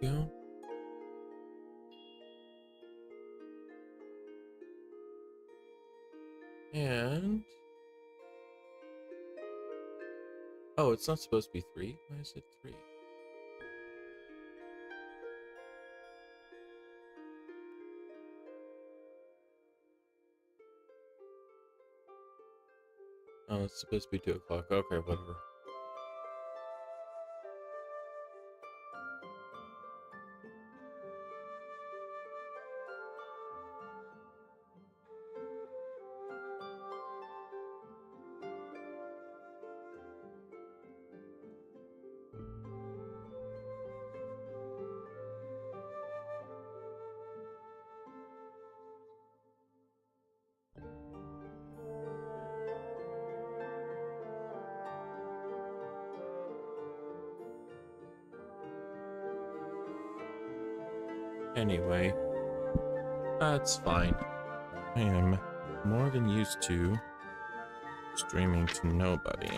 Go. And oh, it's not supposed to be 3. Why is it 3? Oh, it's supposed to be 2 o'clock. Okay, whatever. Anyway, that's fine. I am more than used to streaming to nobody.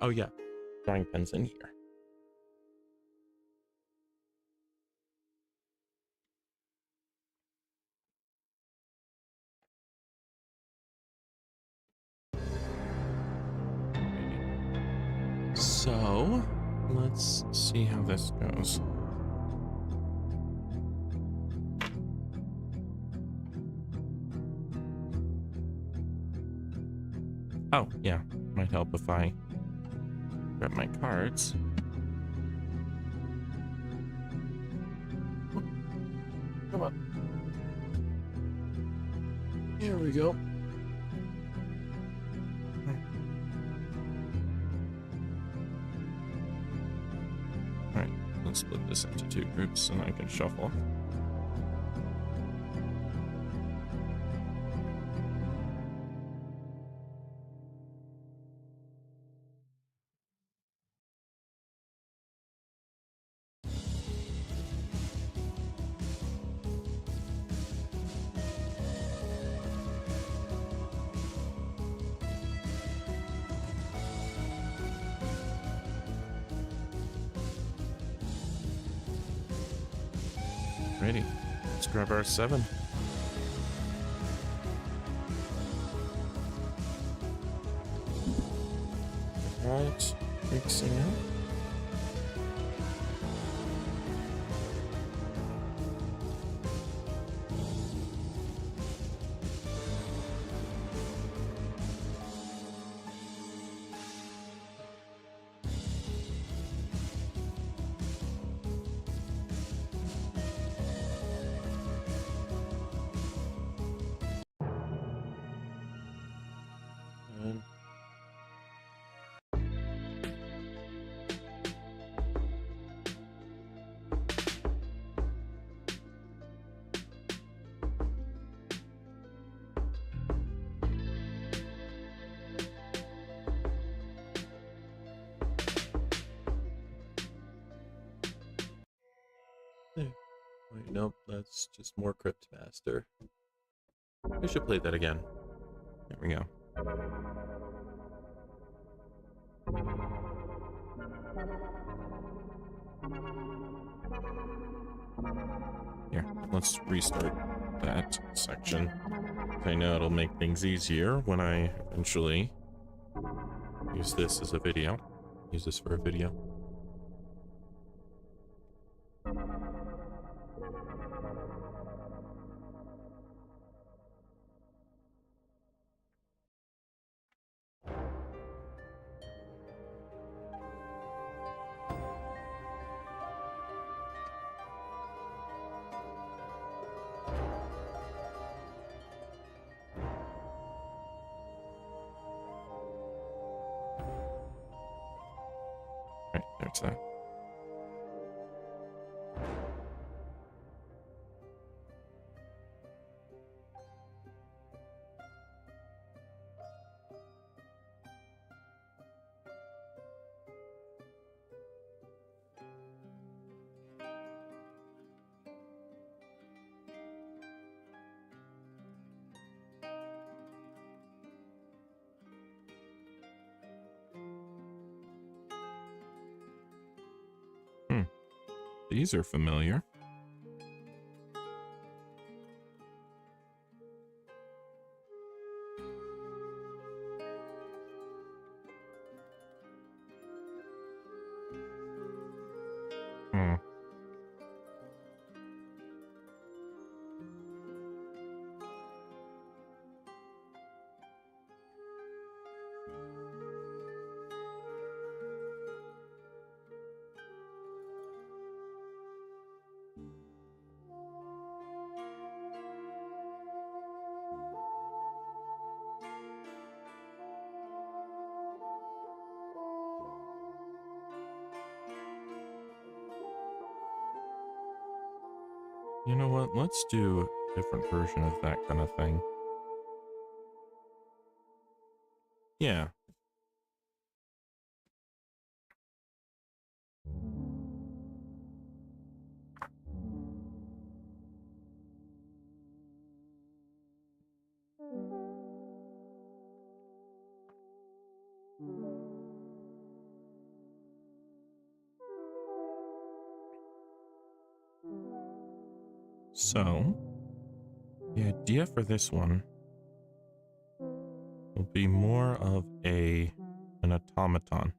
Oh yeah, drawing pen's in here. So, let's see how this goes. Oh, yeah, might help if I grab my cards. Come on. Here we go. Alright, let's split this into 2 groups and I can shuffle. Ready. Let's grab our 7. Right, mixing up. Wait, nope, that's just more Crypt Master. We should play that again. There we go. Here, let's restart that section. I know it'll make things easier when I eventually use this as a video. Use this for a video. Right, there's that. These are familiar. Hmm. You know what? Let's do a different version of that kind of thing. Yeah. So, the idea for this one will be more of an automaton.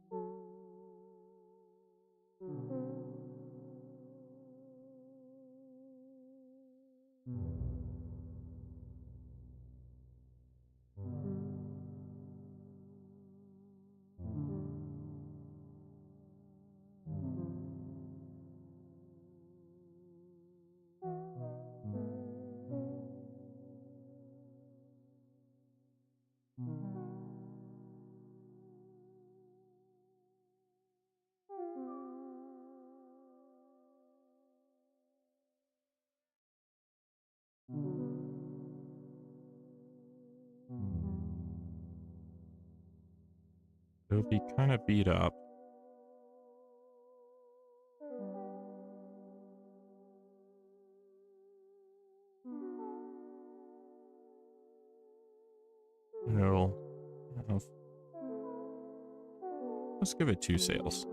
It'll be kind of beat up. It'll have, let's give it 2 sails.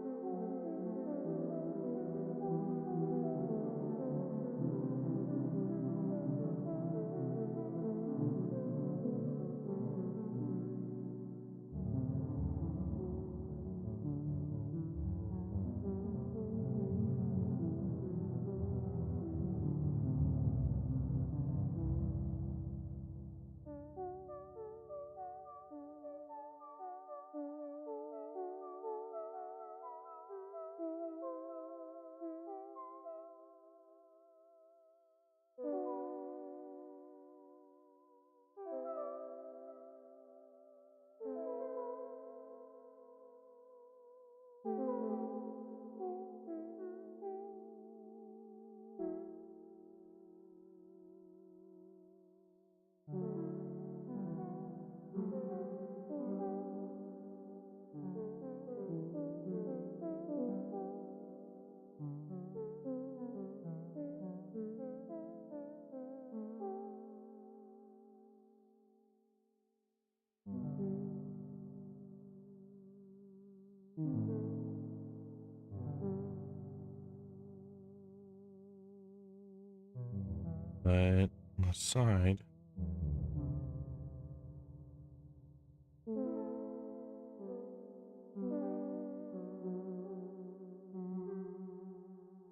But on the side,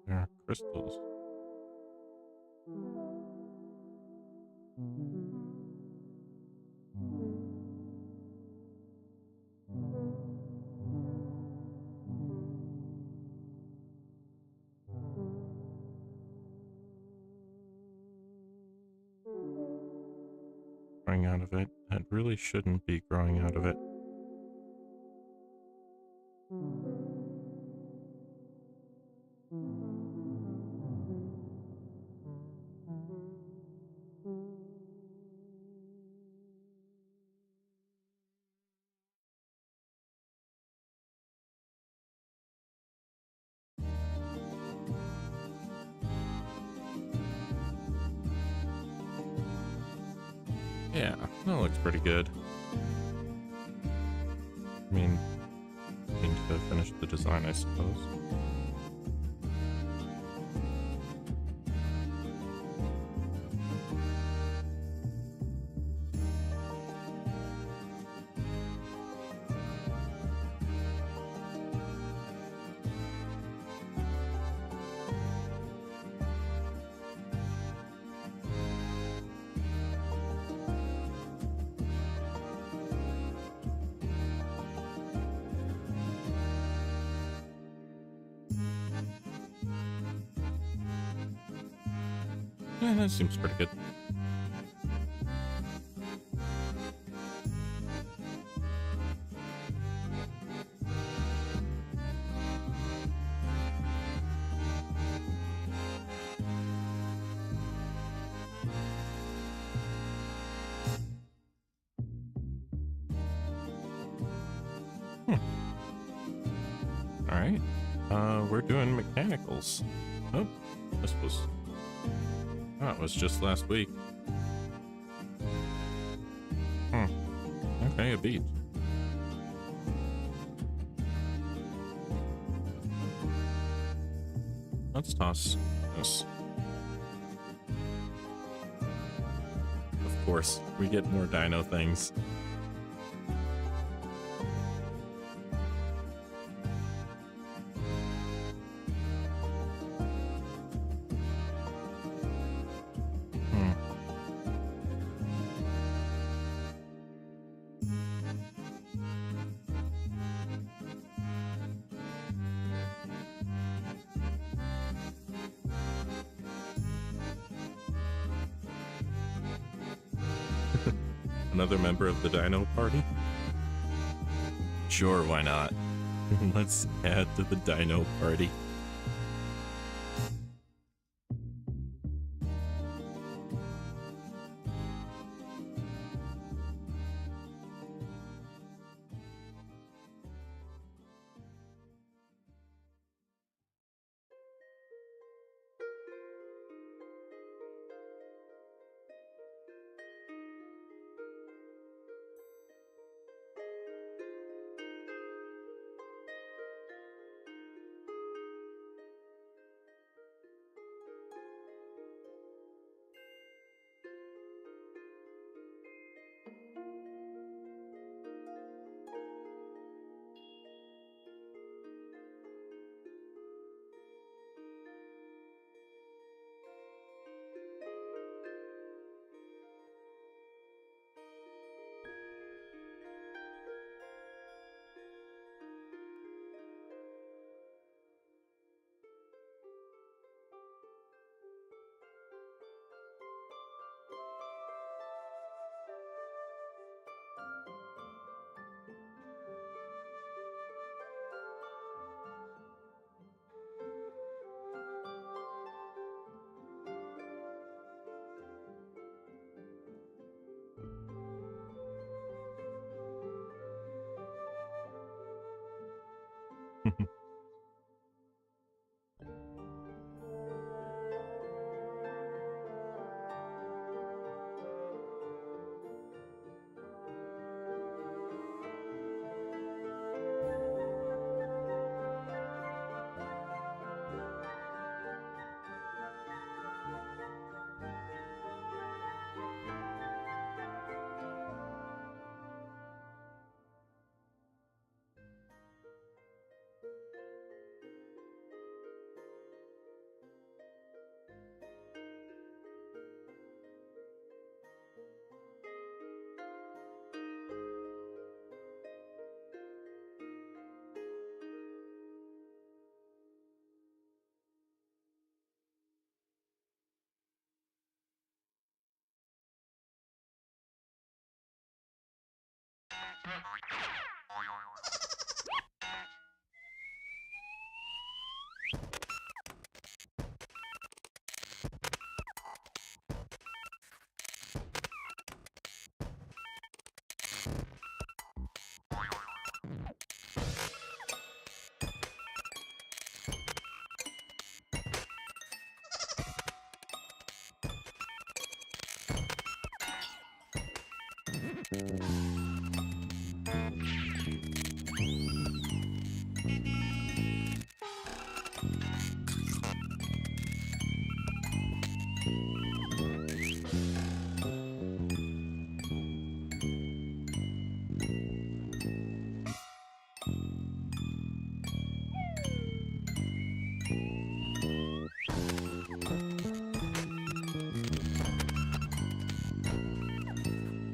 there are crystals. Growing out of it. That really shouldn't be growing out of it. Yeah, that looks pretty good. I mean, need to finish the design, I suppose. That seems pretty good. Alright. We're doing mechanicals. Oh, this was... Oh, it was just last week. Okay, a beach. Let's toss this. Of course, we get more dino things. Another member of the dino party? Sure, why not? Let's add to the dino party.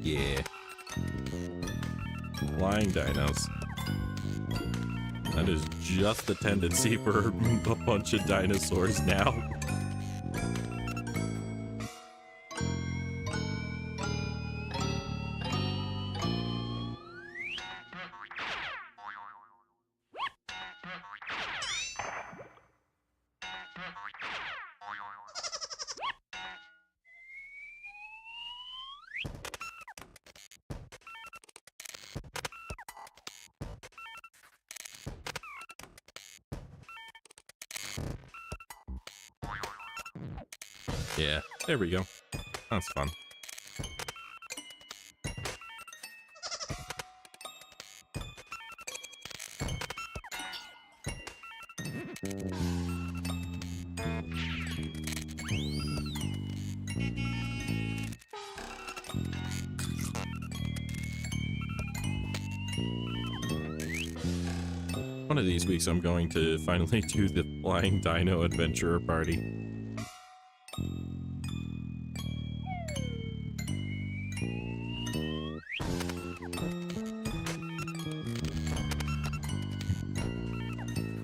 Yeah. Flying dinos. That is just the tendency for a bunch of dinosaurs now. Yeah, there we go. That's fun. One of these weeks I'm going to finally do the Flying Dino Adventurer Party.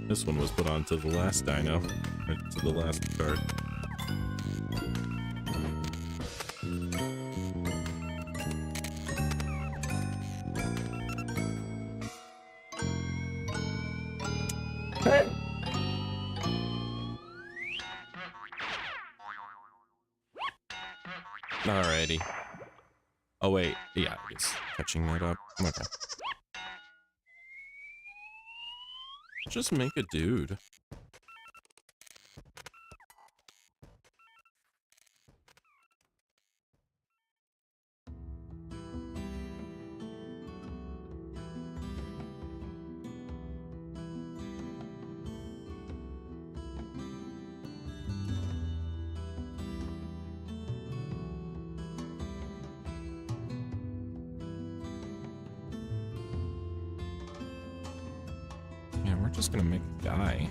This one was put onto the last dino, or to the last card. Alrighty. Oh wait, yeah, it's catching that up. Okay. Just make a dude. Yeah, we're just gonna make a guy.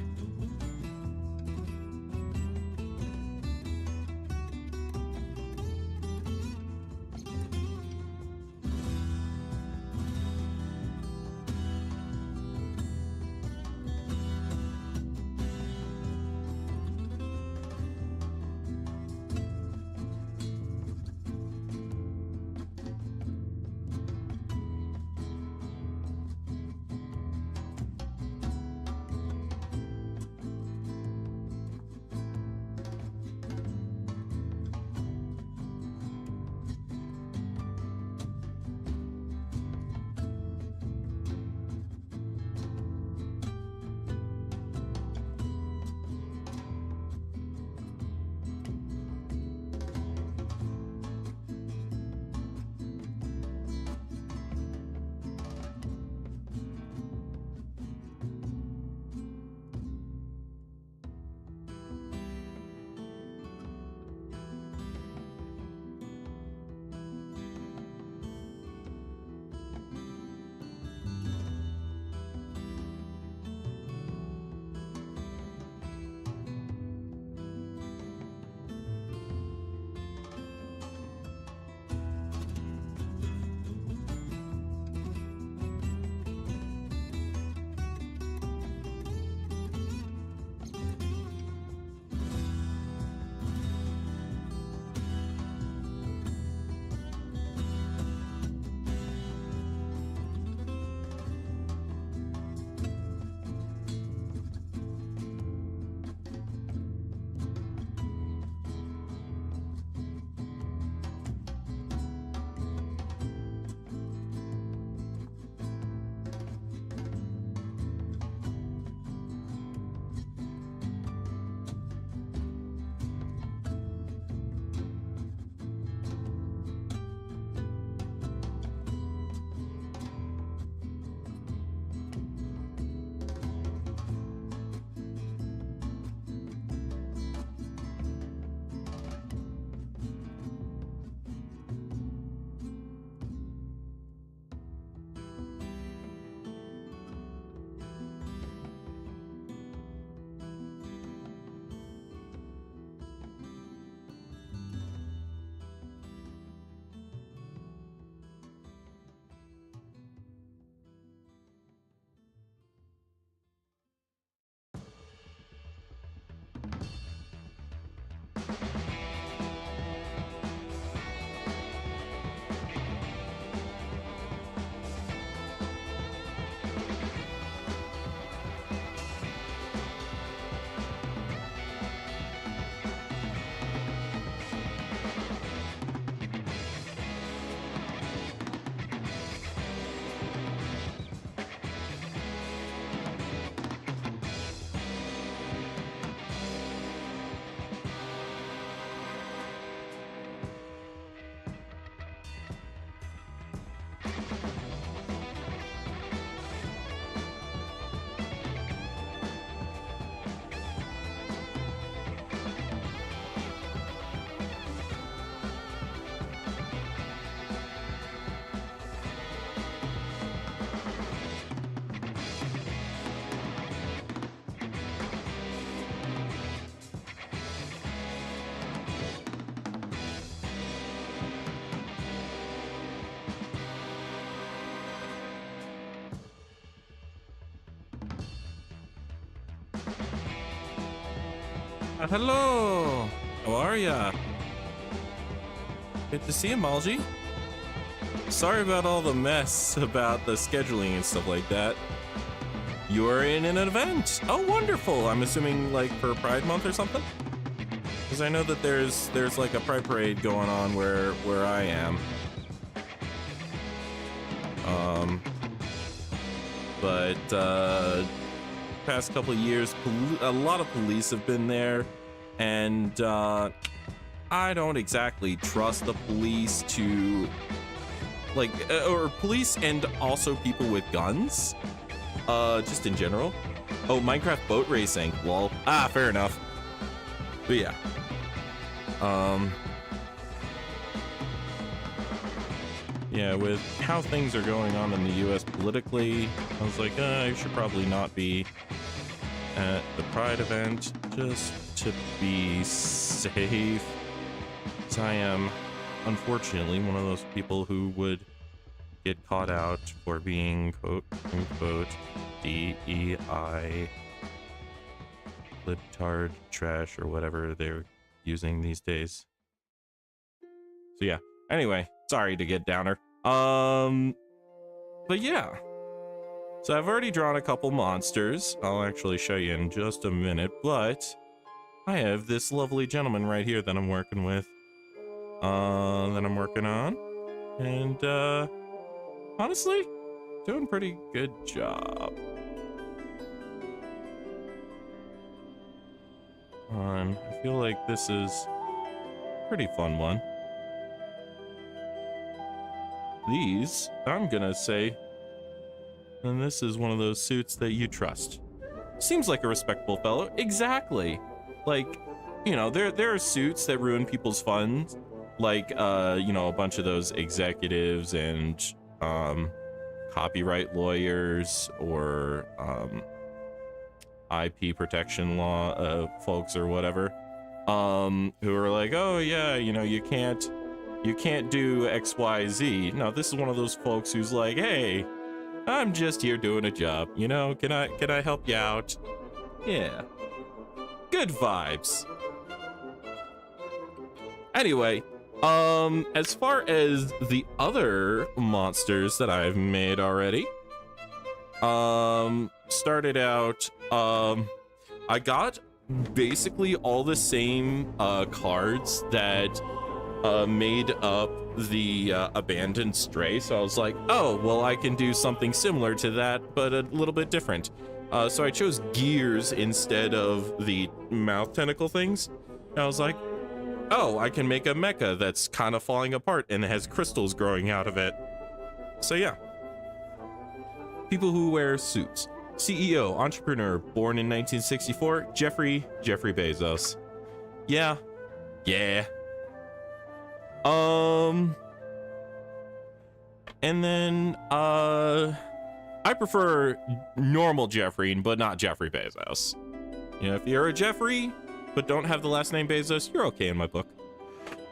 Hello. How are ya? Good to see you, Malji. Sorry about all the mess about the scheduling and stuff like that. You're in an event. Oh, wonderful. I'm assuming like for Pride Month or something? Because I know that there's like a Pride Parade going on where I am. But past couple of years, a lot of police have been there, and I don't exactly trust the police to like, or police and also people with guns, just in general. Oh, Minecraft boat racing. Lol. Ah, fair enough. But yeah. Yeah, with how things are going on in the US politically, I was like, I should probably not be at the Pride event just to be safe. So I am, unfortunately, one of those people who would get caught out for being, quote unquote, DEI, libtard trash, or whatever they're using these days. So yeah, anyway, sorry to get downer. But yeah. So I've already drawn a couple monsters. I'll actually show you in just a minute, but I have this lovely gentleman right here that I'm working with. That I'm working on. And, honestly, doing a pretty good job. I feel like this is a pretty fun one. These, I'm gonna say, and this is one of those suits that you trust. Seems like a respectable fellow. Exactly. Like, you know, there are suits that ruin people's fun, like, you know, a bunch of those executives and copyright lawyers or IP protection law folks or whatever, who are like, oh yeah, you know, you can't do XYZ. No, this is one of those folks who's like, hey, I'm just here doing a job, you know, can I help you out? Yeah, good vibes. Anyway, as far as the other monsters that I've made already, started out, I got basically all the same cards that made up the abandoned stray. So I was like, oh, well, I can do something similar to that, but a little bit different. So I chose gears instead of the mouth tentacle things. And I was like, oh, I can make a mecha that's kind of falling apart and has crystals growing out of it. So yeah. People who wear suits. CEO, entrepreneur, born in 1964, Jeffrey Bezos. Yeah. And then, I prefer normal Jeffrey, but not Jeffrey Bezos. You know, if you're a Jeffrey, but don't have the last name Bezos, you're okay in my book.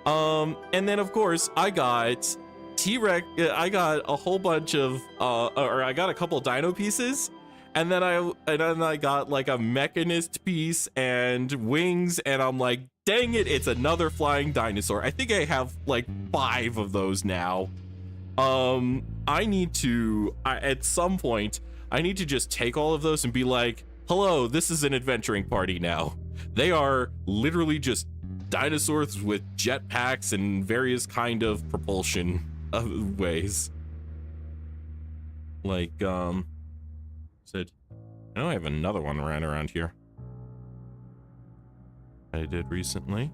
And then of course, I got T-Rex, I got a whole bunch of, or I got a couple dino pieces, and then I got like a mechanist piece and wings, and I'm like, dang it, it's another flying dinosaur. I think I have like 5 of those now. I need to, at some point, I need to just take all of those and be like, hello, this is an adventuring party now. They are literally just dinosaurs with jetpacks and various kind of propulsion ways. Like, said, I know I have another one right around here I did recently.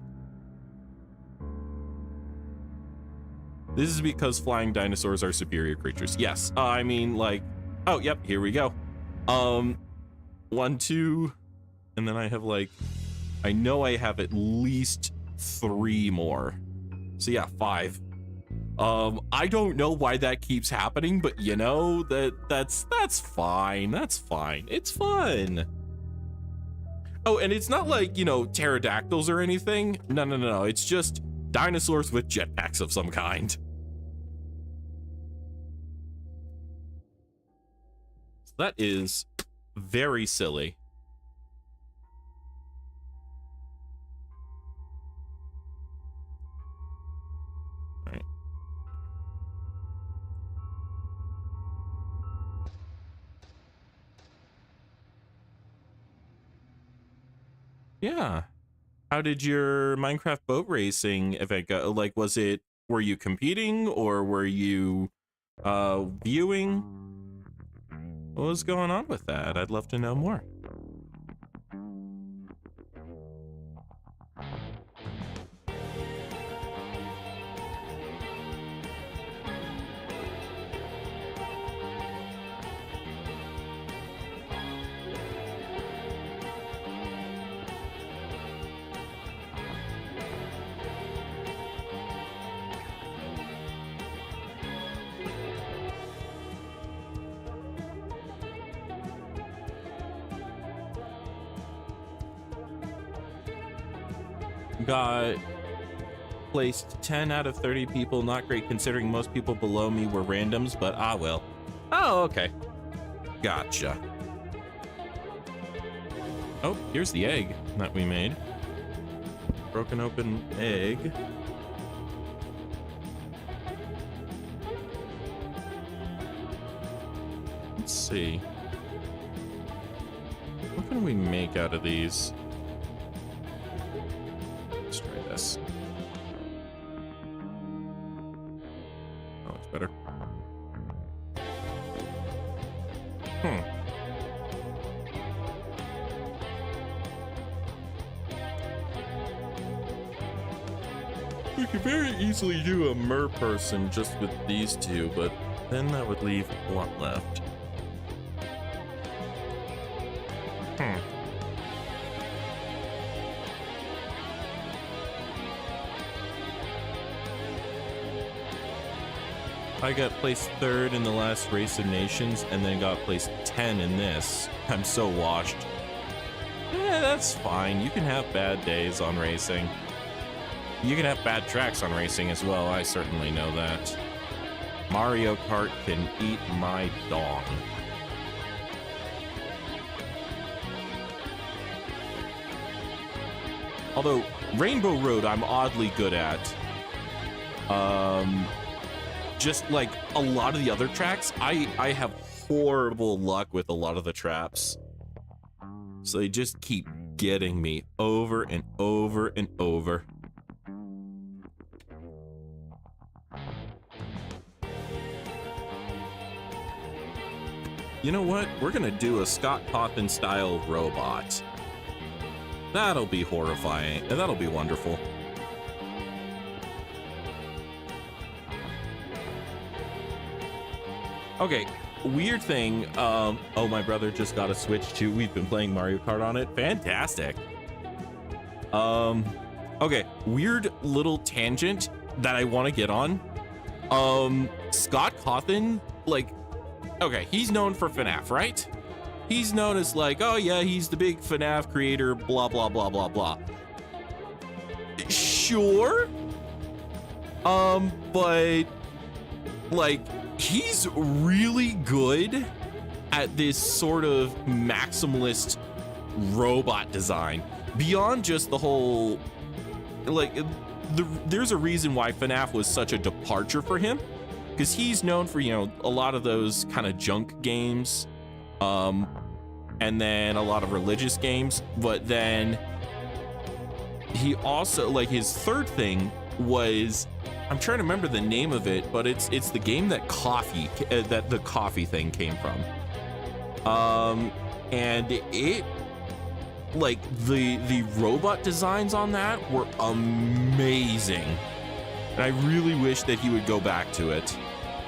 This is because flying dinosaurs are superior creatures. Yes, I mean, like, oh, yep, here we go. 1, 2, and then I have like, I know I have at least 3 more. So yeah, 5. I don't know why that keeps happening, but you know, that's fine. That's fine. It's fun. Oh, and it's not like, you know, pterodactyls or anything. No. It's just dinosaurs with jetpacks of some kind. So that is very silly. Yeah. How did your Minecraft boat racing event go? Like, were you competing or were you viewing? What was going on with that? I'd love to know more. Got placed 10 out of 30 people. Not great considering most people below me were randoms, but ah well. Oh, okay. Gotcha. Oh, here's the egg that we made. Broken open egg. Let's see. What can we make out of these? Let's try this. Oh, it's better. We could very easily do a mer person just with these two, but then that would leave a lot left. I got placed 3rd in the last Race of Nations and then got placed 10 in this. I'm so washed. Yeah, that's fine. You can have bad days on racing. You can have bad tracks on racing as well. I certainly know that. Mario Kart can eat my dong. Although Rainbow Road I'm oddly good at. Just like a lot of the other tracks, I have horrible luck with a lot of the traps. So they just keep getting me over and over and over. You know what? We're gonna do a Scott Cawthon style robot. That'll be horrifying, and that'll be wonderful. Okay, weird thing. Oh, my brother just got a Switch too. We've been playing Mario Kart on it. Fantastic. Okay, weird little tangent that I want to get on. Scott Cawthon, like, okay, he's known for FNAF, right? He's known as like, oh yeah, he's the big FNAF creator, blah, blah, blah, blah, blah. Sure. But like, he's really good at this sort of maximalist robot design. Beyond just the whole, like, there's a reason why FNAF was such a departure for him. Because he's known for, you know, a lot of those kind of junk games. And then a lot of religious games. But then he also, like, his third thing was, I'm trying to remember the name of it, but it's the game that the coffee thing came from. And it, like, the robot designs on that were amazing. And I really wish that he would go back to it.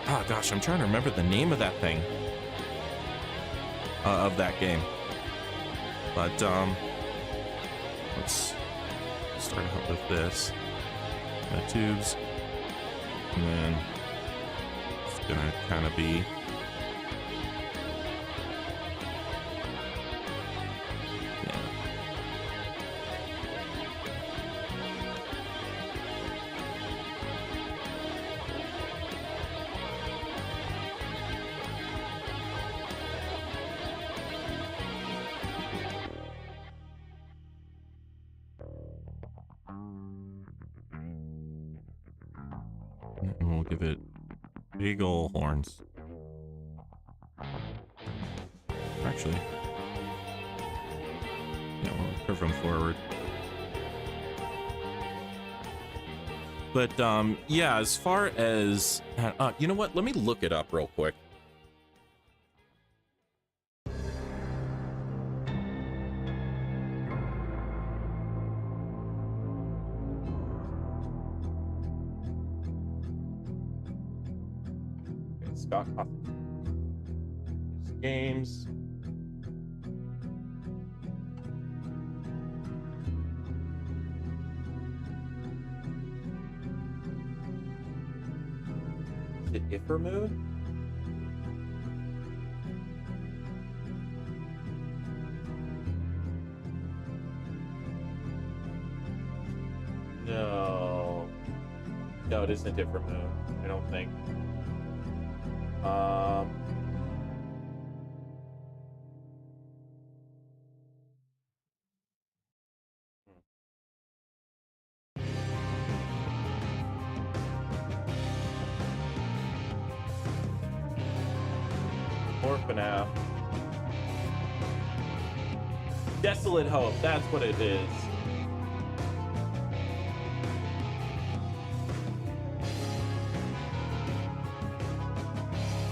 Oh gosh, I'm trying to remember the name of that thing. Of that game. But let's start out with this. Tubes. And then it's gonna kind of be and we'll give it big ol' horns. Actually, yeah, we'll from forward. But yeah, as far as you know what, let me look it up real quick. Okay, Scott Cawthon. Games. Is it Inkwyrm'sStage? No. No, it isn't Inkwyrm'sStage. I don't think. Orphanaf. Desolate Hope, that's what it is.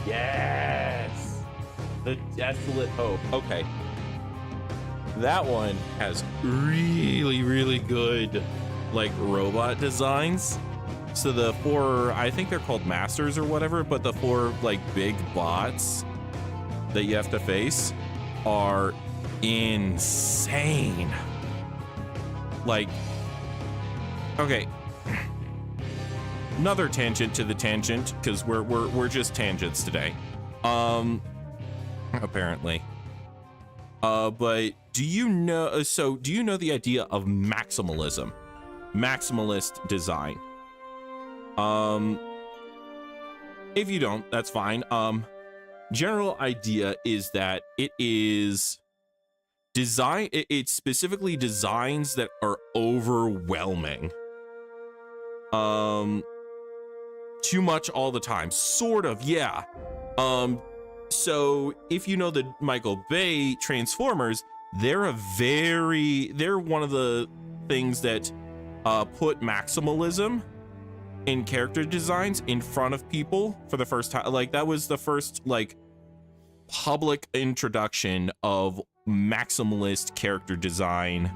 Yes! The Desolate Hope. Okay. That one has really, really good, like, robot designs. So the 4, I think they're called masters or whatever, but the 4, like, big bots that you have to face are insane. Like, okay. Another tangent to the tangent, because we're just tangents today. Apparently. But do you know, do you know the idea of maximalism? Maximalist design. If you don't, that's fine. General idea is that it is it's specifically designs that are overwhelming. Too much all the time, sort of, yeah. So if you know the Michael Bay Transformers, they're one of the things that put maximalism in character designs in front of people for the first time. Like, that was the first, like, public introduction of maximalist character design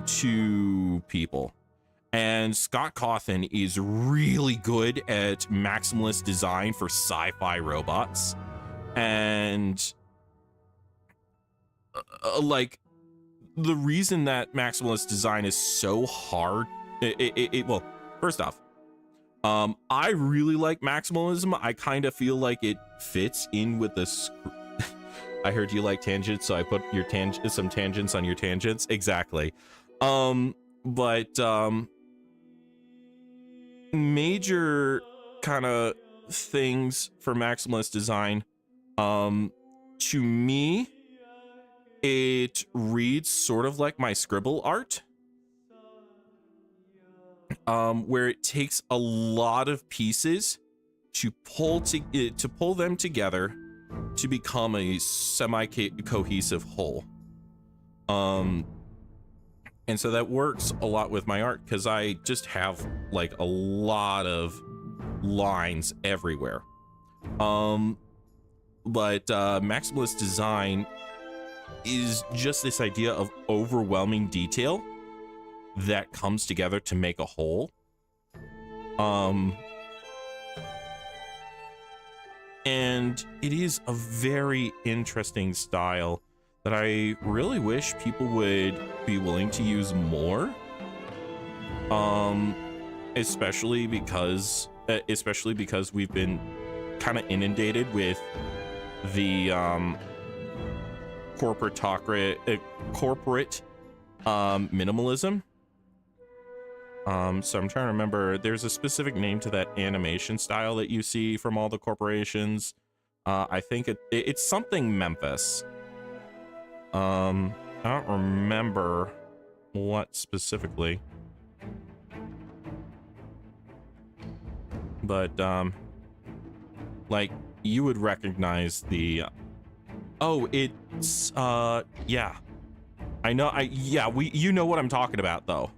to people. And Scott Cawthon is really good at maximalist design for sci-fi robots. And like, the reason that maximalist design is so hard, well, first off, I really like maximalism. I kind of feel like it fits in with this. I heard you like tangents, so I put your some tangents on your tangents. Exactly. Major kind of things for maximalist design, to me, it reads sort of like my scribble art, where it takes a lot of pieces to pull them together to become a semi-cohesive whole. And so that works a lot with my art, because I just have like a lot of lines everywhere. But maximalist design is just this idea of overwhelming detail that comes together to make a whole. And it is a very interesting style that I really wish people would be willing to use more. Especially because we've been kind of inundated with the corporate minimalism. So I'm trying to remember, there's a specific name to that animation style that you see from all the corporations. I think it's something Memphis. I don't remember what specifically, but like, you would recognize the yeah, I know, yeah, you know what I'm talking about, though.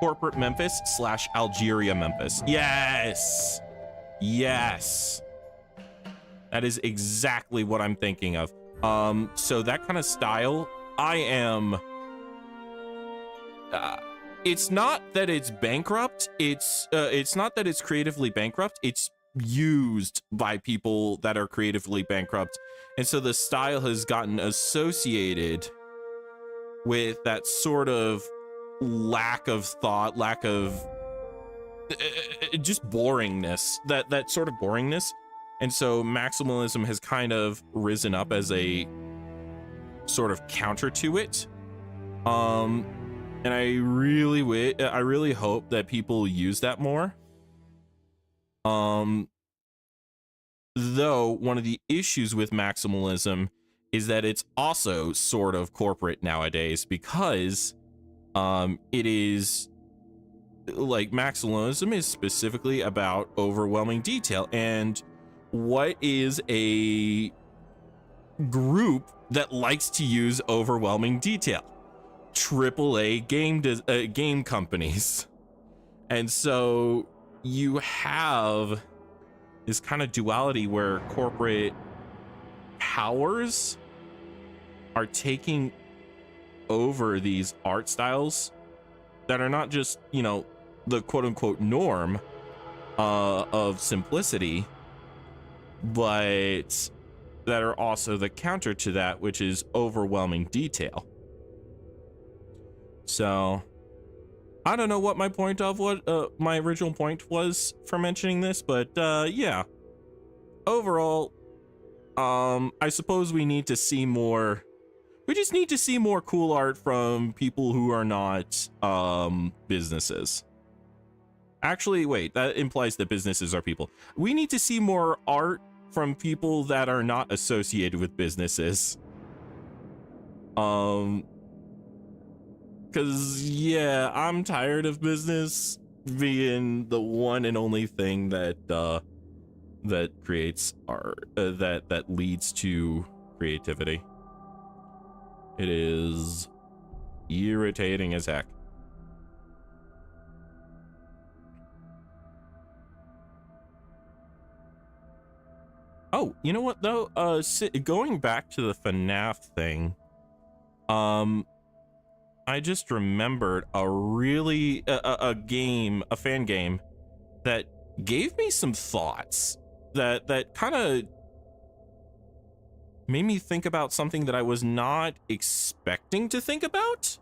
Corporate Memphis / Algeria Memphis. Yes. Yes. That is exactly what I'm thinking of. So that kind of style, I am... it's not that it's bankrupt. It's not that it's creatively bankrupt. It's used by people that are creatively bankrupt. And so the style has gotten associated with that sort of lack of thought, lack of just boringness, that sort of boringness. And so maximalism has kind of risen up as a sort of counter to it. And I really hope that people use that more. Though one of the issues with maximalism is that it's also sort of corporate nowadays, because it is like maximalism is specifically about overwhelming detail. And what is a group that likes to use overwhelming detail? AAA game companies. And so you have this kind of duality where corporate powers are taking over these art styles that are not just, you know, the quote unquote norm of simplicity, but that are also the counter to that, which is overwhelming detail. So I don't know what my point of my original point was for mentioning this, but yeah, overall, I suppose we need to see more. We just need to see more cool art from people who are not businesses. Actually, wait, that implies that businesses are people. We need to see more art from people that are not associated with businesses. Because, yeah, I'm tired of business being the one and only thing that that creates art, that leads to creativity. It is irritating as heck. Oh, you know what though? Going back to the FNAF thing, I just remembered a really a fan game that gave me some thoughts that kind of made me think about something that I was not expecting to think about.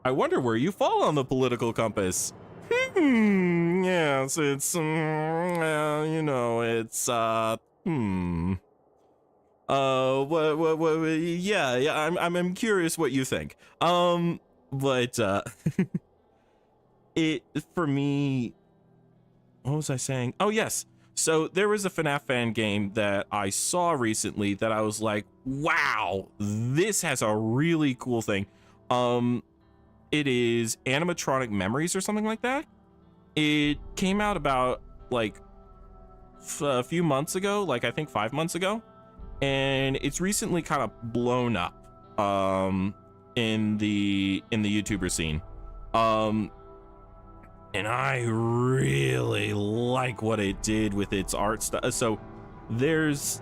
I wonder where you fall on the political compass. Yes, it's you know, it's yeah, I'm curious what you think. But it, for me, what was I saying? Oh yes. So there was a FNAF fan game that I saw recently that I was like, wow, this has a really cool thing. It is Animatronic Memories or something like that. It came out about like a few months ago, like I think 5 months ago. And it's recently kind of blown up in the YouTuber scene. And I really like what it did with its art stuff. So there's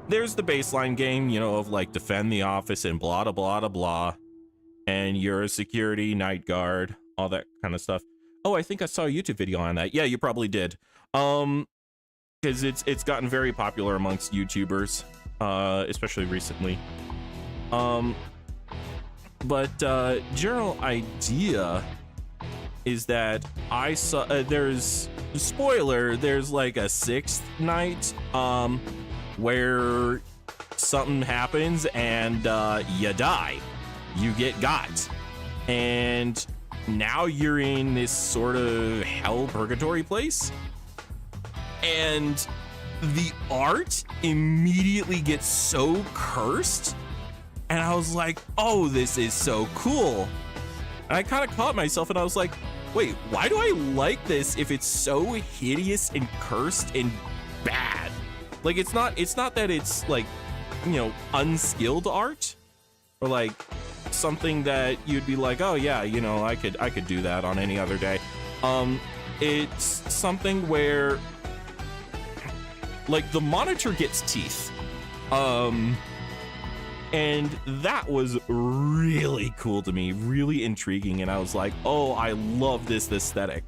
the baseline game, you know, of like defend the office and blah blah blah blah, and you're a security night guard, all that kind of stuff. Oh, I think I saw a YouTube video on that. Yeah, you probably did. Because it's gotten very popular amongst YouTubers, especially recently. But general idea is that I saw there's spoiler, there's like a sixth night where something happens and you die, you get got. and now you're in this sort of hell purgatory place, and the art immediately gets so cursed, and I was like, oh, this is so cool. And I kind of caught myself, and I was like, wait, why do I like this if it's so hideous and cursed and bad? Like, it's not that it's like, you know, unskilled art, or like something that you'd be like, oh yeah, you know, I could do that on any other day. It's something where like the monitor gets teeth. And that was really cool to me, really intriguing, and I was like, oh, I love this aesthetic.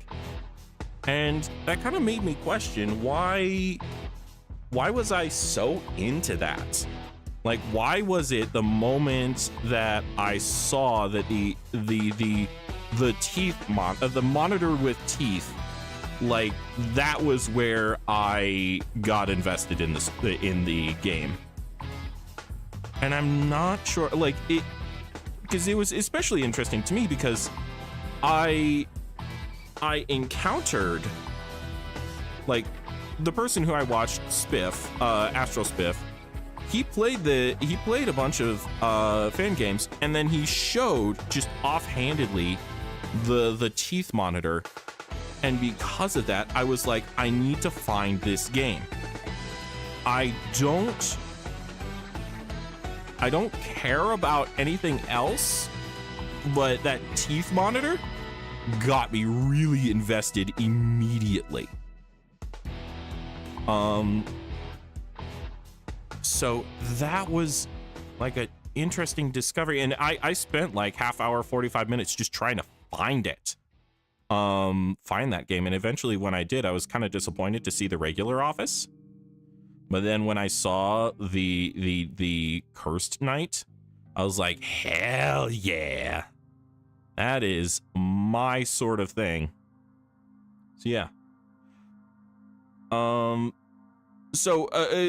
And that kind of made me question why was I so into that? Like, why was it the moment that I saw that the monitor with teeth, like, that was where I got invested in the game? And I'm not sure, like, because it was especially interesting to me because I encountered, like, the person who I watched Spiff, Astro Spiff. He played a bunch of fan games, and then he showed just offhandedly the teeth monitor, and because of that, I was like, I need to find this game. I don't care about anything else, but that teeth monitor got me really invested immediately. So that was like an interesting discovery, and I spent like half hour, 45 minutes just trying to find it. Find that game, and eventually when I did, I was kind of disappointed to see the regular office. But then when I saw the Cursed Knight, I was like, hell yeah. That is my sort of thing. So yeah. So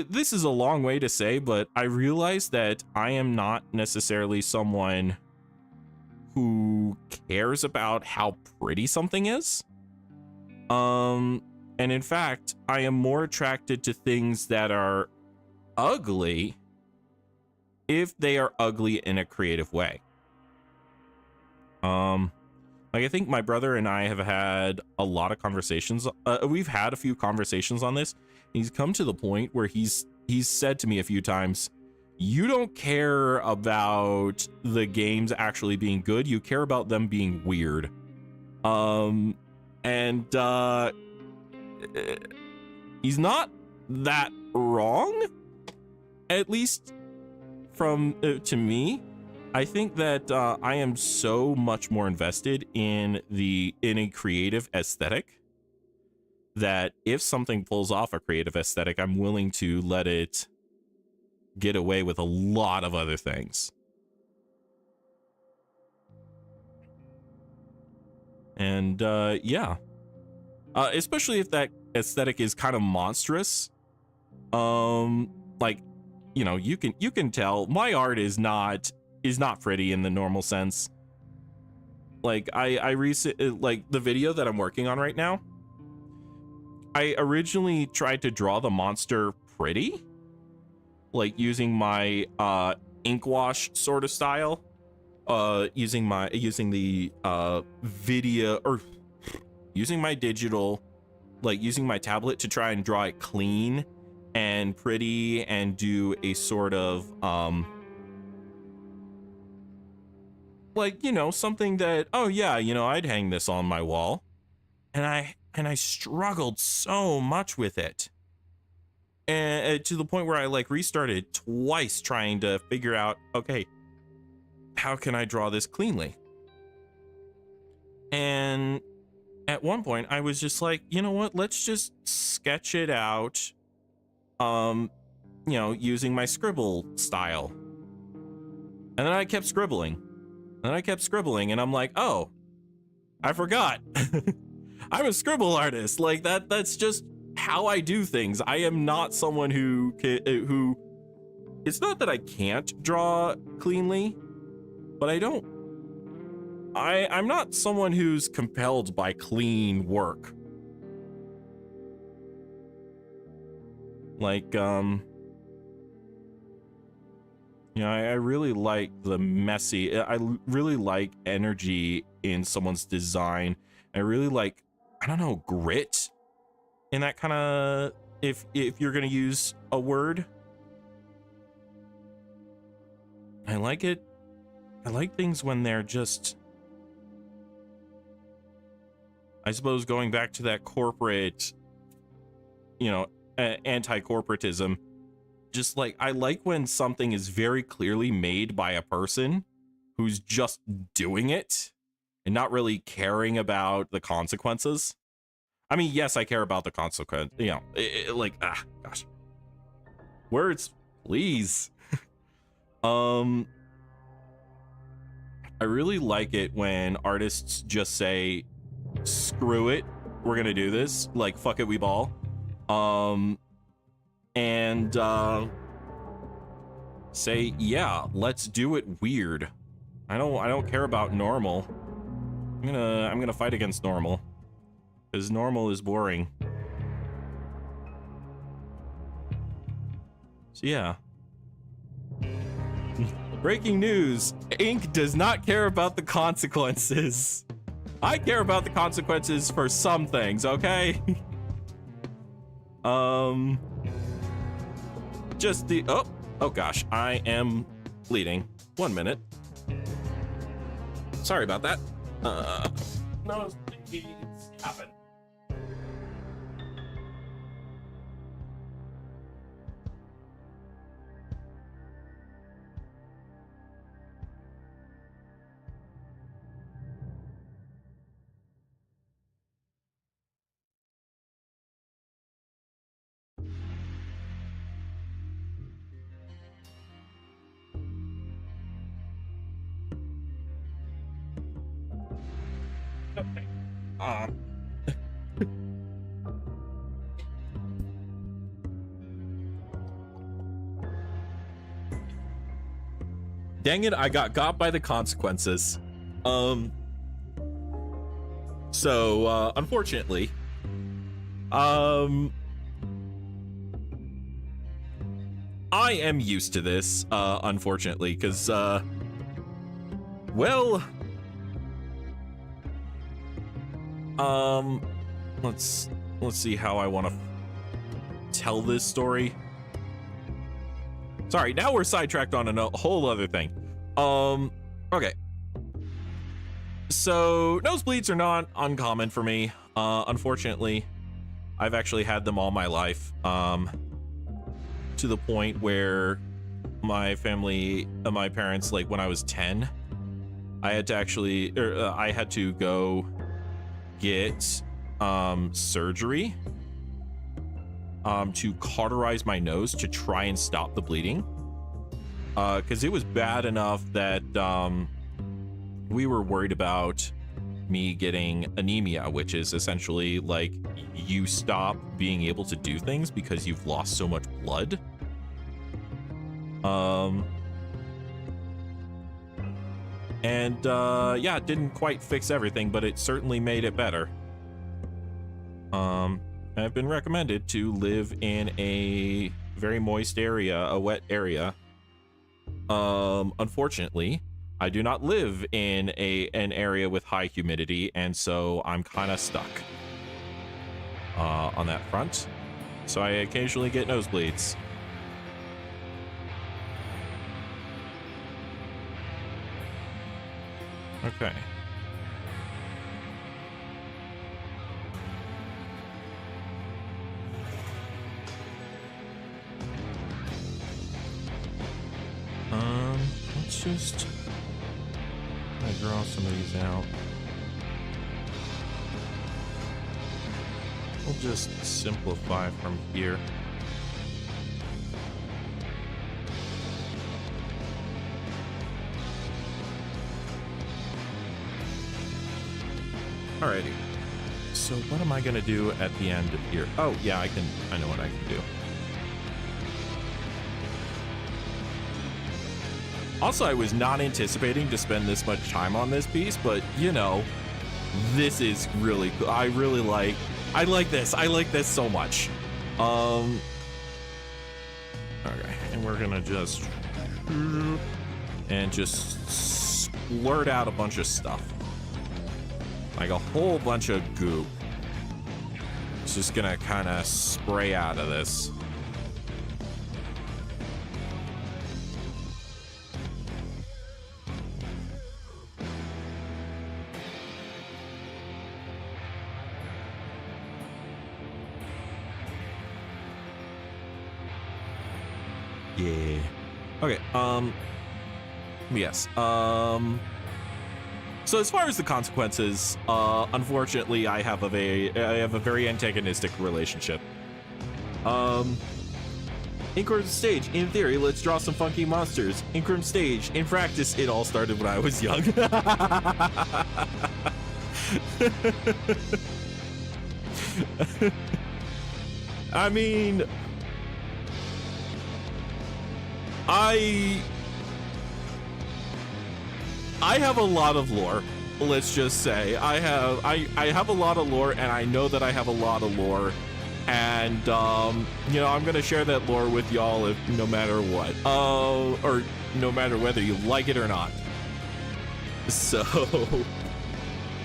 this is a long way to say, but I realized that I am not necessarily someone who cares about how pretty something is. And in fact, I am more attracted to things that are ugly if they are ugly in a creative way. Like, I think my brother and I have had a lot of conversations. We've had a few conversations on this. He's come to the point where he's said to me a few times, you don't care about the games actually being good. You care about them being weird. He's not that wrong, at least from to me. I think that I am so much more invested in a creative aesthetic that if something pulls off a creative aesthetic, I'm willing to let it get away with a lot of other things. And yeah, especially if that aesthetic is kind of monstrous. Like, you know, you can tell my art is not pretty in the normal sense. Like, I like the video that I'm working on right now, I originally tried to draw the monster pretty, like using my ink wash sort of style, using the video, or using my digital, like using my tablet to try and draw it clean and pretty and do a sort of like, you know, something that, oh yeah, you know, I'd hang this on my wall. And I struggled so much with it, and to the point where I like restarted twice trying to figure out, okay, how can I draw this cleanly? And at one point I was just like, you know what, let's just sketch it out, you know, using my scribble style. And then I kept scribbling, and I'm like, oh, I forgot. I'm a scribble artist. Like that's just how I do things. I am not someone who it's not that I can't draw cleanly, but I don't I'm not someone who's compelled by clean work. Like, you know, I really like the messy, I really like energy in someone's design. I really like, I don't know, grit in that kind of, if you're going to use a word. I like it. I like things when they're just, I suppose, going back to that corporate, you know, anti-corporatism. Just like, I like when something is very clearly made by a person who's just doing it and not really caring about the consequences. I mean, yes, I care about the consequence, you know, gosh. Words, please. I really like it when artists just say, screw it, we're gonna do this, like, fuck it, we ball. And say, yeah, let's do it weird. I don't care about normal. I'm gonna fight against normal, because normal is boring. So yeah. Breaking news, Ink does not care about the consequences. I care about the consequences for some things, okay? Just the, oh gosh, I am bleeding. 1 minute. Sorry about that. No, it's happened. Okay. Dang it, I got by the consequences. So, unfortunately, I am used to this, unfortunately, because, well, let's see how I want to tell this story. Sorry, now we're sidetracked on a whole other thing. Okay. So, nosebleeds are not uncommon for me. Unfortunately, I've actually had them all my life. To the point where my family, my parents, like when I was 10, I had to actually, I had to go get surgery to cauterize my nose to try and stop the bleeding, because it was bad enough that we were worried about me getting anemia, which is essentially like you stop being able to do things because you've lost so much blood. Yeah, it didn't quite fix everything, but it certainly made it better. I've been recommended to live in a very moist area, a wet area. Unfortunately, I do not live in an area with high humidity, and so I'm kind of stuck on that front. So I occasionally get nosebleeds. Okay. Let's just draw some of these out. We'll just simplify from here. Alrighty. So what am I gonna do at the end of here? Oh yeah, I know what I can do. Also, I was not anticipating to spend this much time on this piece, but you know, this is really cool. I like this. I like this so much. Okay, and we're gonna just splurt out a bunch of stuff. Like a whole bunch of goop. It's just gonna kind of spray out of this. Yeah. Okay. Yes. So as far as the consequences, unfortunately, I have a very antagonistic relationship. Inkwyrm'sStage, in theory, let's draw some funky monsters. Inkwyrm'sStage, in practice, it all started when I was young. I mean, I have a lot of lore. Let's just say I have a lot of lore, and I know that I have a lot of lore, and you know, I'm gonna share that lore with y'all if no matter what, or no matter whether you like it or not. So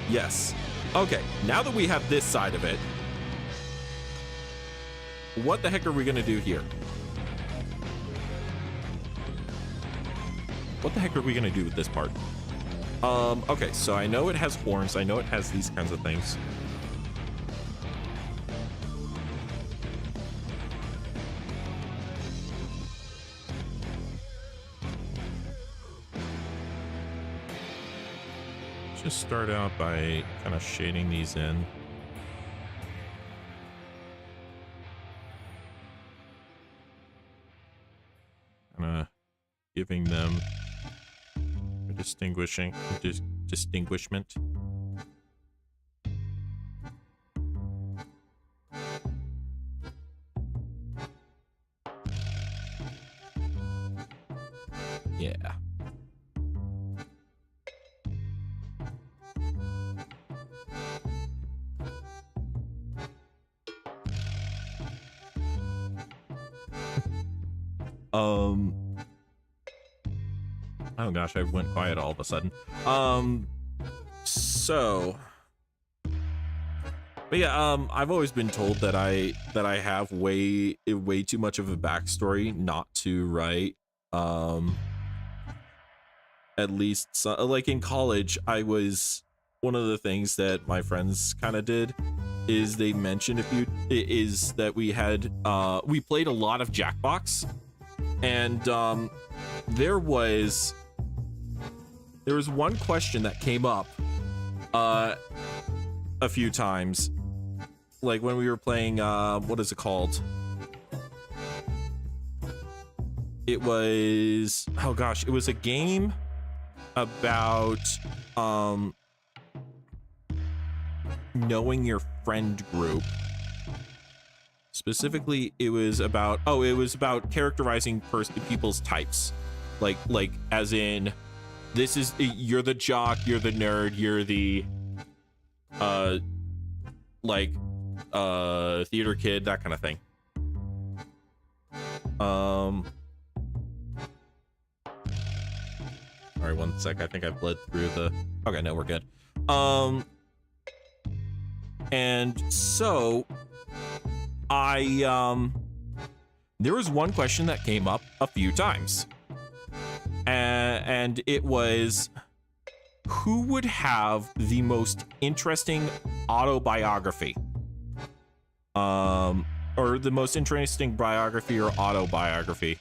yes. Okay, now that we have this side of it, what the heck are we gonna do here? What the heck are we gonna do with this part? Okay, so I know it has horns. I know it has these kinds of things. Just start out by kind of shading these in. Kind of giving them distinguishment. Yeah. Oh gosh, I went quiet all of a sudden. But yeah, I've always been told that I have way too much of a backstory not to write. At least like in college, one of the things that my friends kind of did is they mentioned that we played a lot of Jackbox, and there was one question that came up a few times, like when we were playing what is it called? It was, oh gosh, it was a game about knowing your friend group. Specifically, it was about characterizing people's types, like as in, this is, you're the jock, you're the nerd, you're the theater kid, that kind of thing. All right, one sec. I think I bled through the. Okay, no, we're good. And so there was one question that came up a few times, and it was, who would have the most interesting autobiography? Or the most interesting biography or autobiography.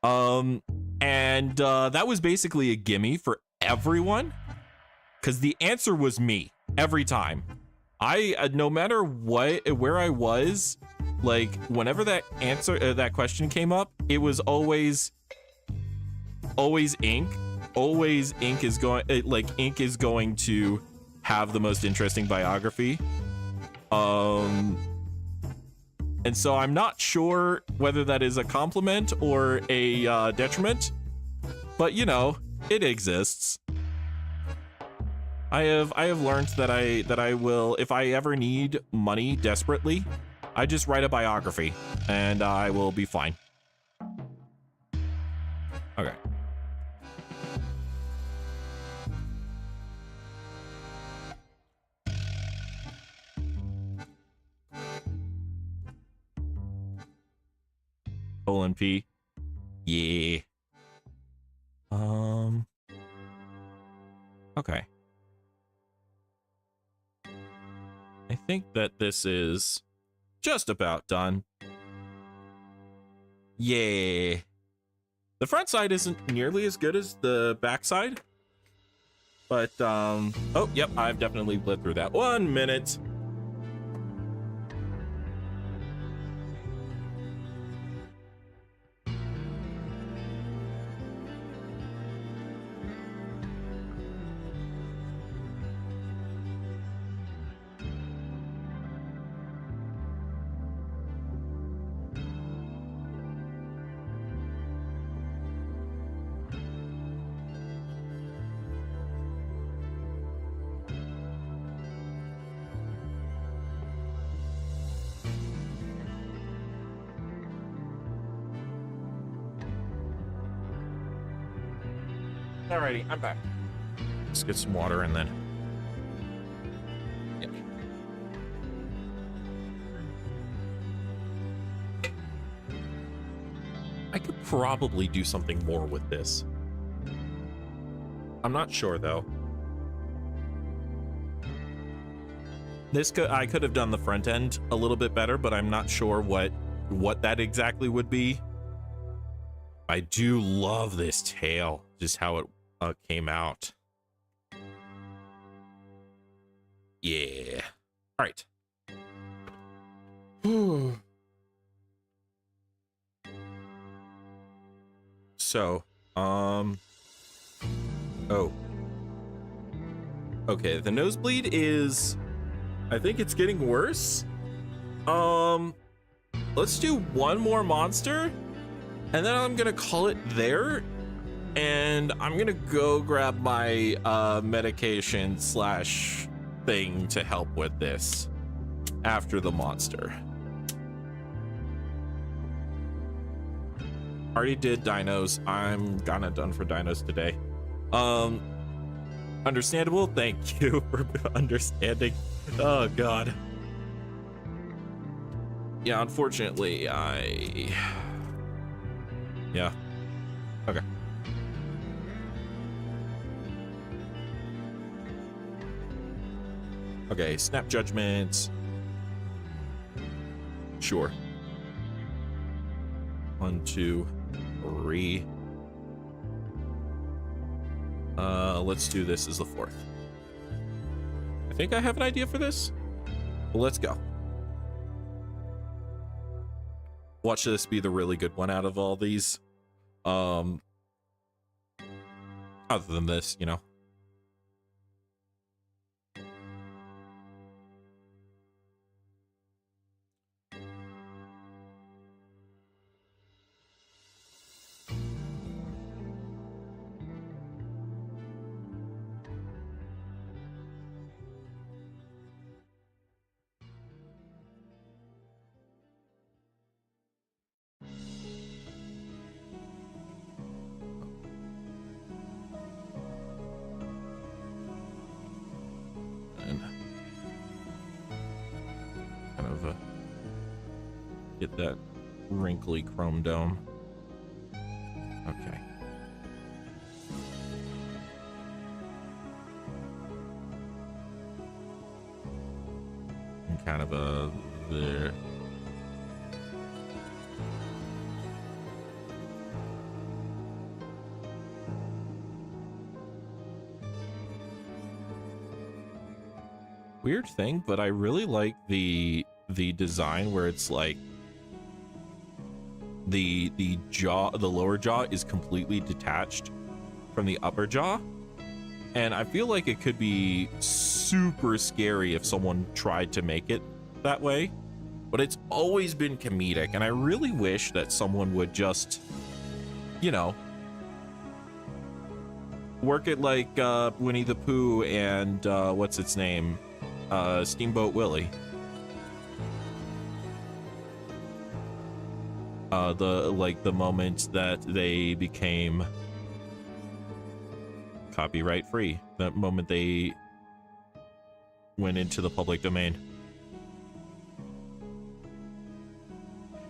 And that was basically a gimme for everyone, because the answer was me every time. No matter where I was, like whenever that question came up, it was always Ink. Always Ink is going to have the most interesting biography. And so I'm not sure whether that is a compliment or a detriment, but you know, it exists. I have learned that I will, if I ever need money desperately, I just write a biography and I will be fine. Okay. Colon P. Yeah. Okay. I think that this is just about done. Yeah. The front side isn't nearly as good as the back side. But, oh, yep, I've definitely bled through that. 1 minute. Alrighty, I'm back. Let's get some water and then. Yeah. I could probably do something more with this. I'm not sure though. I could have done the front end a little bit better, but I'm not sure what that exactly would be. I do love this tail, just how it came out. Yeah. All right. So, oh. Okay, the nosebleed is, I think it's getting worse. Let's do one more monster, and then I'm gonna call it there. And I'm gonna go grab my medication slash thing to help with this after the monster. Already did dinos. I'm kinda done for dinos today. Understandable. Thank you for understanding. Oh God. Yeah, unfortunately, yeah. Okay. Okay, snap judgment. Sure. 1, 2, 3. Let's do this as the 4th. I think I have an idea for this. Well, let's go. Watch this be the really good one out of all these. Other than this, you know. Get that wrinkly chrome dome. Okay. And kind of a there. Weird thing, but I really like the design where it's like the lower jaw is completely detached from the upper jaw, and I feel like it could be super scary if someone tried to make it that way, but it's always been comedic, and I really wish that someone would just, you know, work it like Winnie the Pooh and what's its name? Steamboat Willie. The moment that they became copyright free, that moment they went into the public domain.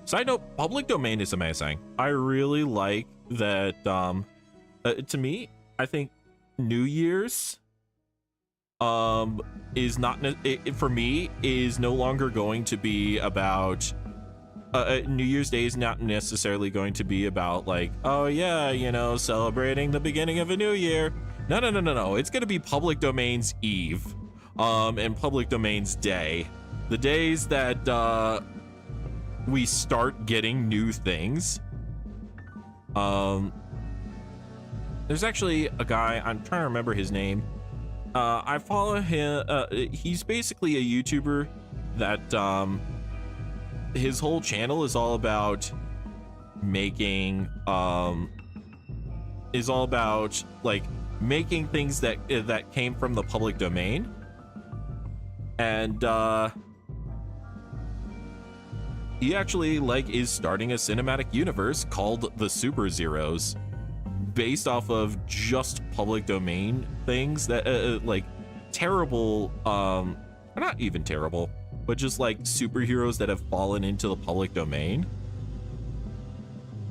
Side note, public domain is amazing. I really like that. To me, I think New Year's is not for me is no longer going to be about New Year's Day is not necessarily going to be about like, oh yeah, you know, celebrating the beginning of a new year. No. It's going to be public domain's Eve, and public domain's day. The days that we start getting new things. There's actually a guy, I'm trying to remember his name. I follow him. He's basically a YouTuber that his whole channel is all about making making things that came from the public domain. And he actually is starting a cinematic universe called the Super Zeros, based off of just public domain things that terrible, not even terrible, but just like superheroes that have fallen into the public domain.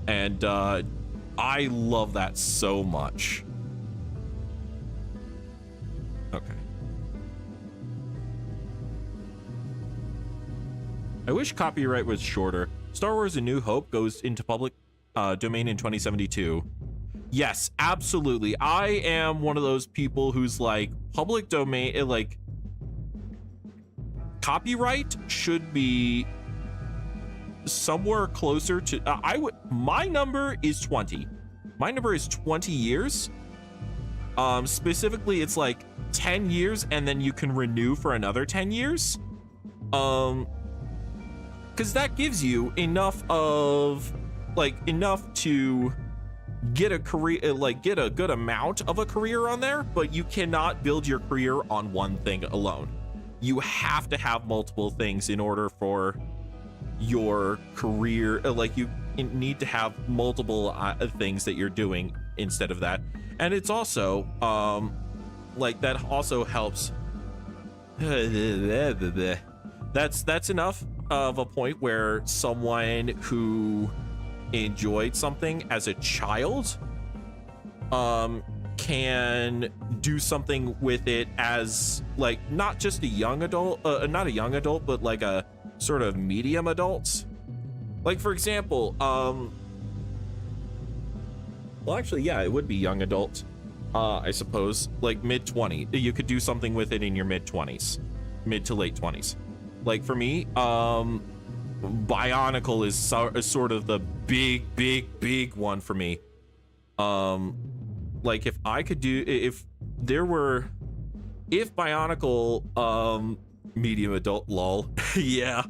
And I love that so much. Okay. I wish copyright was shorter. Star Wars: A New Hope goes into public domain in 2072. Yes, absolutely. I am one of those people who's like, public domain, copyright should be somewhere closer to, my number is 20. My number is 20 years. Specifically, it's like 10 years and then you can renew for another 10 years. Because that gives you enough to get a career, get a good amount of a career on there, but you cannot build your career on one thing alone. You have to have multiple things in order for your career. You need to have multiple things that you're doing instead of that. And it's also that also helps. That's enough of a point where someone who enjoyed something as a child can do something with it as not just a young adult, not a young adult, but like a sort of medium adult. For example, well, actually, yeah, it would be young adult, I suppose, mid-20s. You could do something with it in your mid-20s, mid to late 20s. For me, Bionicle is sort of the big one for me. If I could do, if Bionicle, medium adult, lol. Yeah.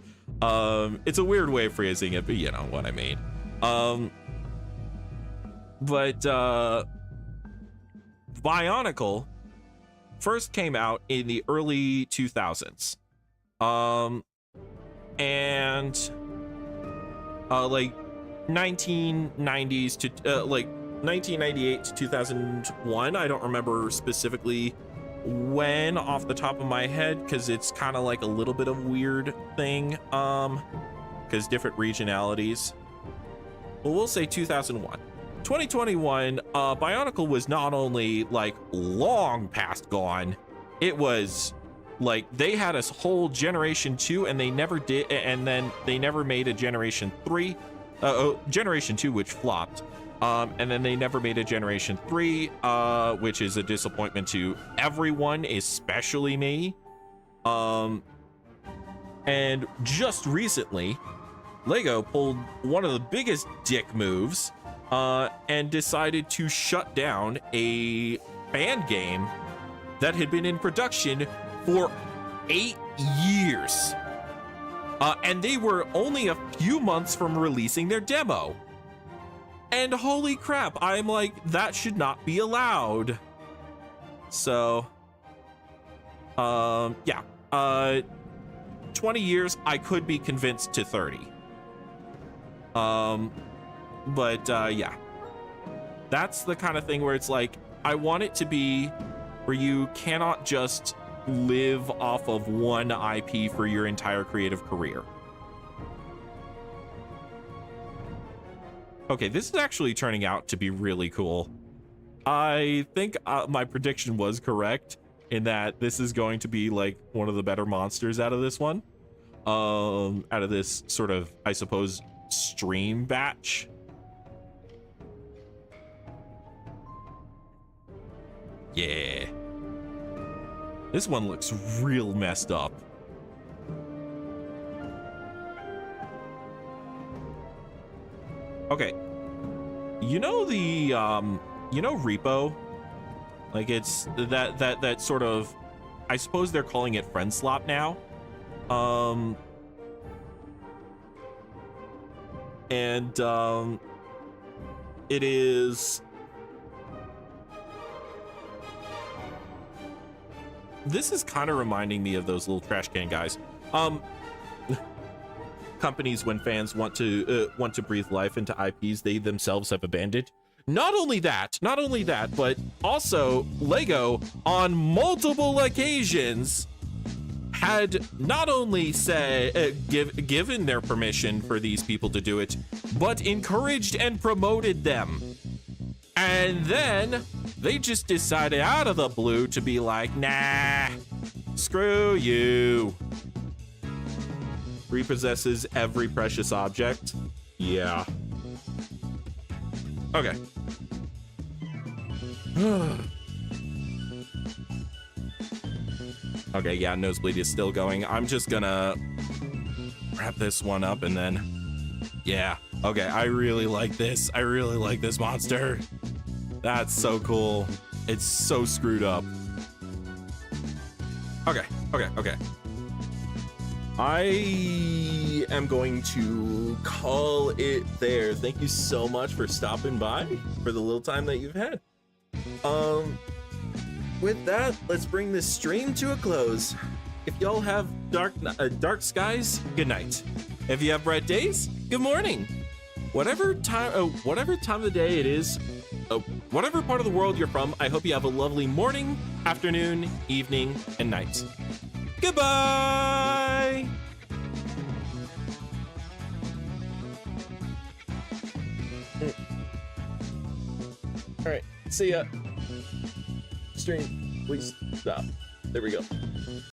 It's a weird way of phrasing it, but you know what I mean. Bionicle first came out in the early 2000s. And 1990s to 1998 to 2001. I don't remember specifically when off the top of my head, because it's kind of a little bit of a weird thing, because different regionalities. Well, we'll say 2001. 2021, Bionicle was not only long past gone, it was they had a whole generation 2 and they never did, and then they never made a generation 3, generation 2, which flopped. And then they never made a generation 3, which is a disappointment to everyone, especially me. And just recently, Lego pulled one of the biggest dick moves, and decided to shut down a fan game that had been in production for 8 years. And they were only a few months from releasing their demo. And holy crap, I'm that should not be allowed. So, yeah. 20 years, I could be convinced to 30. Yeah. That's the kind of thing where it's like, I want it to be where you cannot just live off of one IP for your entire creative career. Okay, this is actually turning out to be really cool. I think my prediction was correct in that this is going to be like one of the better monsters out of this one. Out of this sort of, I suppose, stream batch. Yeah. This one looks real messed up. Okay. You know the, you know Repo? Like it's that sort of, I suppose they're calling it friend slop now. It is, this is kind of reminding me of those little trash can guys. Companies, when fans want to breathe life into IPs they themselves have abandoned. Not only that, but also Lego on multiple occasions had not only given their permission for these people to do it, but encouraged and promoted them. And then they just decided out of the blue to be like, nah, screw you. Repossesses every precious object. Yeah. Okay. Okay, yeah, Nosebleed is still going. I'm just gonna wrap this one up and then, yeah. Okay, I really like this. I really like this monster. That's so cool. It's so screwed up. Okay. I am going to call it there. Thank you so much for stopping by for the little time that you've had. With that, let's bring this stream to a close. If y'all have dark skies, good night. If you have bright days, good morning. Whatever time of the day it is, whatever part of the world you're from, I hope you have a lovely morning, afternoon, evening, and night. Goodbye! All right, see ya. Stream, please stop. There we go.